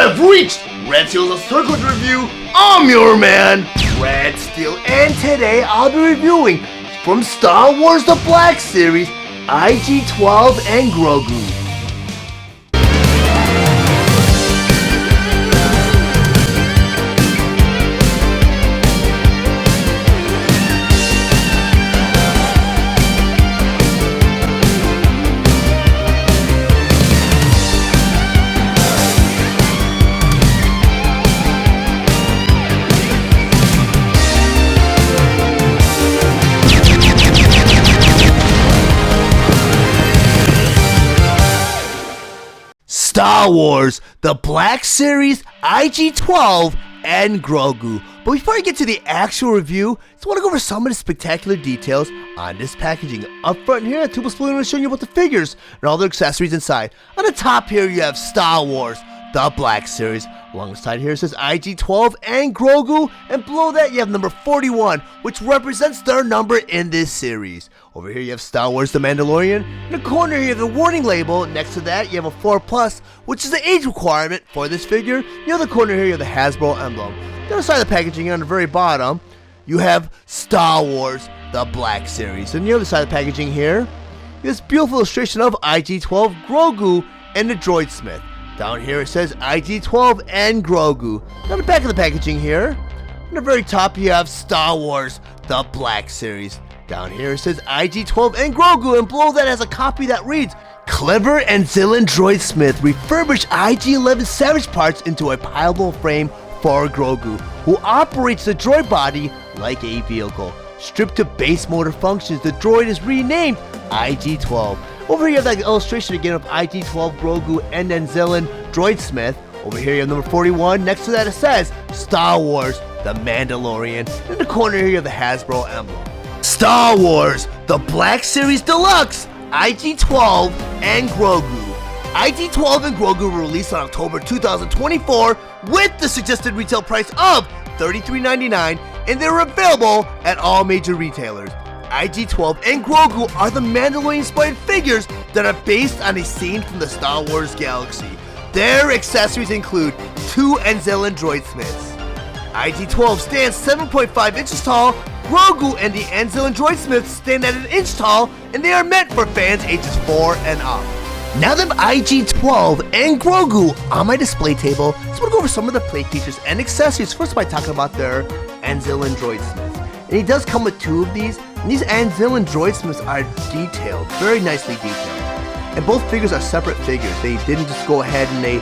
have reached Red Steele's Circled Review. I'm your man, Red Steele, and today I'll be reviewing from Star Wars The Black Series, IG-12 and Grogu. Star Wars, The Black Series, IG-12 and Grogu. But before I get to the actual review, I just want to go over some of the spectacular details on this packaging. Up front here, at Tuba Spoiler, I'm showing you about the figures and all the accessories inside. On the top here, you have Star Wars, The Black Series. Alongside here it says IG-12 and Grogu, and below that you have number 41, which represents their number in this series. Over here you have Star Wars The Mandalorian. In the corner here you have the warning label. Next to that you have a 4+, which is the age requirement for this figure. In the other corner here you have the Hasbro emblem. The other side of the packaging here on the very bottom, you have Star Wars The Black Series. And the other side of the packaging here, you have this beautiful illustration of IG-12, Grogu, and the Droidsmith. Down here it says IG-12 and Grogu. On the back of the packaging here, on the very top you have Star Wars The Black Series. Down here it says IG-12 and Grogu, and below that has a copy that reads, Clever and Zillan Droidsmith refurbished IG-11 Savage parts into a pileable frame for Grogu, who operates the droid body like a vehicle. Stripped to base motor functions, the droid is renamed IG-12. Over here you have that illustration again of IG-12, Grogu, and then Zillan Droidsmith. Over here you have number 41. Next to that it says Star Wars The Mandalorian. In the corner here you have the Hasbro emblem. Star Wars The Black Series Deluxe, IG-12 and Grogu. IG-12 and Grogu were released on October 2024 with the suggested retail price of $33.99, and they were available at all major retailers. IG-12 and Grogu are the Mandalorian-inspired figures that are based on a scene from the Star Wars galaxy. Their accessories include 2 Zillan Droidsmiths. IG-12 stands 7.5 inches tall. Grogu and the Zillan Droidsmiths stand at 1 inch tall, and they are meant for fans ages 4 and up. Now that IG-12 and Grogu on my display table, let's go over some of the plate features and accessories. First by talking about their Zillan Droidsmiths. And he does come with 2 of these. And these Zillan Droidsmiths are detailed, very nicely detailed. And both figures are separate figures. They didn't just go ahead and they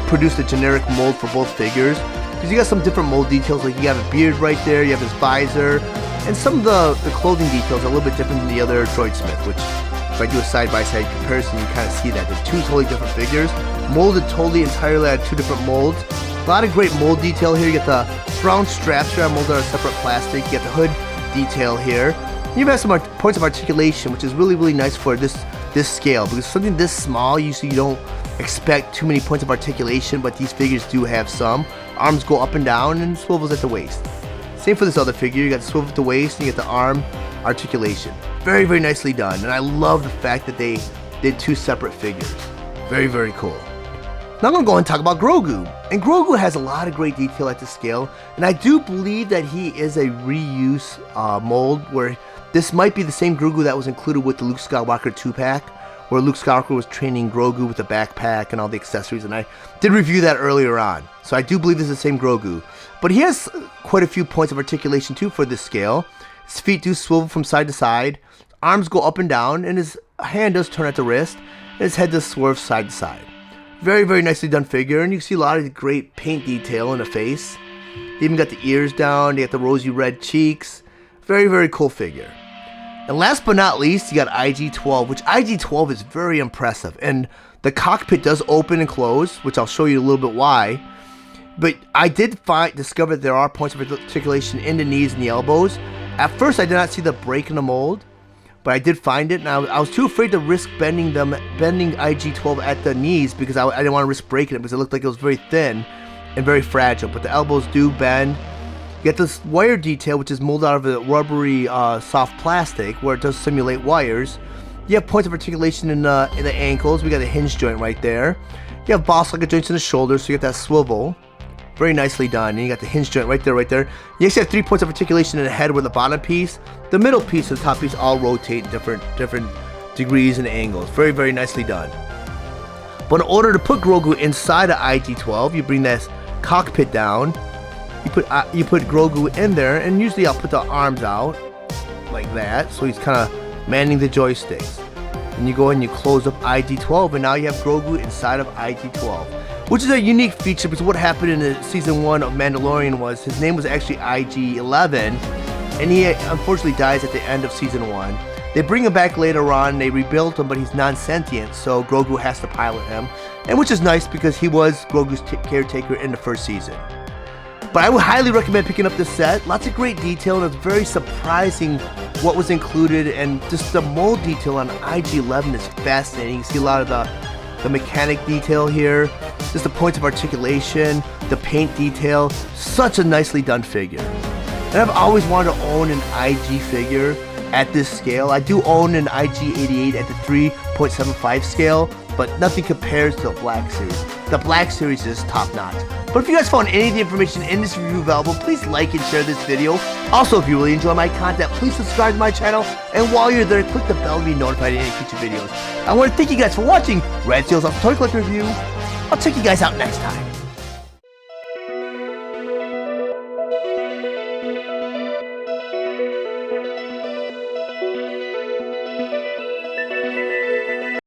produced a generic mold for both figures. Because you got some different mold details, like you have a beard right there, you have his visor, and some of the clothing details are a little bit different than the other Droidsmith, which if I do a side-by-side comparison, you kind of see that. They're 2 totally different figures, molded totally entirely out of 2 different molds. A lot of great mold detail here. You get the brown straps here molded out of separate plastic. You get the hood detail here. You have some points of articulation, which is really, really nice for this scale, because something this small, usually you don't expect too many points of articulation, but these figures do have some. Arms go up and down and swivels at the waist. Same for this other figure. You got the swivel at the waist and you get the arm articulation. Very, very nicely done, and I love the fact that they did 2 separate figures. Very, very cool. Now I'm going to go and talk about Grogu. And Grogu has a lot of great detail at this scale, and I do believe that he is a reuse mold, where this might be the same Grogu that was included with the Luke Skywalker 2-pack, where Luke Skywalker was training Grogu with the backpack and all the accessories, and I did review that earlier on. So I do believe this is the same Grogu. But he has quite a few points of articulation too for this scale. His feet do swivel from side to side, arms go up and down, and his hand does turn at the wrist, and his head does swerve side to side. Very, very nicely done figure, and you see a lot of great paint detail in the face. They even got the ears down, they got the rosy red cheeks. Very, very cool figure. And last but not least, you got IG-12, which IG-12 is very impressive. And the cockpit does open and close, which I'll show you a little bit why. But I did discover that there are points of articulation in the knees and the elbows. At first, I did not see the break in the mold, but I did find it. And I was too afraid to risk bending IG-12 at the knees, because I didn't want to risk breaking it, because it looked like it was very thin and very fragile. But the elbows do bend. You get this wire detail, which is molded out of a rubbery soft plastic, where it does simulate wires. You have points of articulation in the ankles. We got a hinge joint right there. You have ball socket joints in the shoulder, so you get that swivel. Very nicely done. And you got the hinge joint right there, right there. You actually have 3 points of articulation in the head, where the bottom piece, the middle piece, and the top piece all rotate in different degrees and angles. Very, very nicely done. But in order to put Grogu inside of IG-12, you bring this cockpit down. You put Grogu in there, and usually I'll put the arms out like that, so he's kind of manning the joysticks. And you go and you close up IG-12, and now you have Grogu inside of IG-12, which is a unique feature, because what happened in the season 1 of Mandalorian was his name was actually IG-11, and he unfortunately dies at the end of season 1. They bring him back later on, they rebuilt him, but he's non-sentient, so Grogu has to pilot him, and which is nice because he was Grogu's caretaker in the first season. But I would highly recommend picking up this set. Lots of great detail, and it's very surprising what was included, and just the mold detail on IG-11 is fascinating. You see a lot of the mechanic detail here, just the points of articulation, the paint detail. Such a nicely done figure. And I've always wanted to own an IG figure at this scale. I do own an IG-88 at the 3.75 scale, but nothing compares to the Black Series. The Black Series is top notch. But if you guys found any of the information in this review valuable, please like and share this video. Also, if you really enjoy my content, please subscribe to my channel, and while you're there, click the bell to be notified of any future videos. I want to thank you guys for watching Red Steele's Toy Collector Review. I'll check you guys out next time.